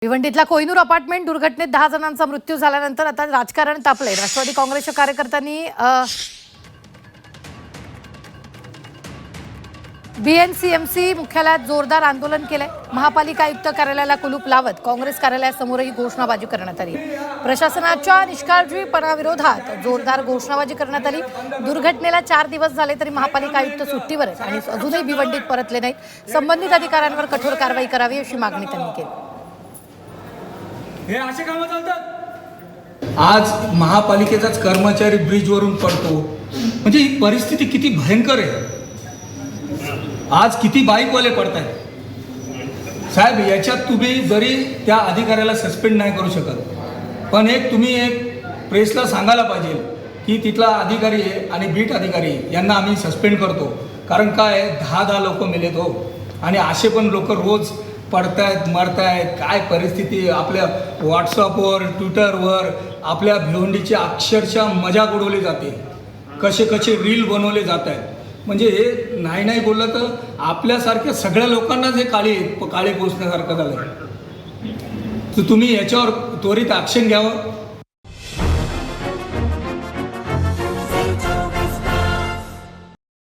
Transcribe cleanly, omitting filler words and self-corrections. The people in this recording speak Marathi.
भिवंडीतल्या कोहिनूर अपार्टमेंट दुर्घटनेत 10 जणांचा मृत्यू झाल्यानंतर आता राजकारण तापलंय। राष्ट्रवादी काँग्रेसच्या कार्यकर्त्यांनी बीएनसीएमसी मुख्यालयात जोरदार आंदोलन केलंय। महापालिका आयुक्त कार्यालयाला कुलूप लावत काँग्रेस कार्यालयासमोरही घोषणाबाजी करण्यात आली। प्रशासनाच्या निष्काळजीपणाविरोधात जोरदार घोषणाबाजी करण्यात आली। दुर्घटनेला 4 दिवस झाले तरी महापालिका आयुक्त सुट्टीवर आहेत आणि अजूनही भिवंडीत परतले नाहीत। संबंधित अधिकाऱ्यांवर कठोर कारवाई करावी अशी मागणी त्यांनी केली। हे असे कामं चालतात। आज महापालिकेचाच कर्मचारी ब्रिजवरून पडतो, म्हणजे ही परिस्थिती किती भयंकर आहे। आज किती बाईकवाले पडतायत साहेब, याच्यात तुम्ही जरी त्या अधिकाऱ्याला सस्पेंड नाही करू शकत, पण तुम्ही प्रेसला सांगायला पाहिजे की तिथला अधिकारी आहे आणि बीट अधिकारी यांना आम्ही सस्पेंड करतो। कारण काय 10 लोक मेलेत हो, आणि असे पण लोक रोज पडतायत मरतायत। काय परिस्थिती, आपल्या व्हॉट्सअपवर ट्विटरवर आपल्या भिवंडीची अक्षरशः मजाक उडवली जाते, कसे कसे रील बनवले जात आहेत। म्हणजे हे नाही बोललं तर आपल्यासारख्या सगळ्या लोकांनाच हे काळे पोचण्यासारखं झालं। तर तुम्ही याच्यावर त्वरित ॲक्शन घ्यावं।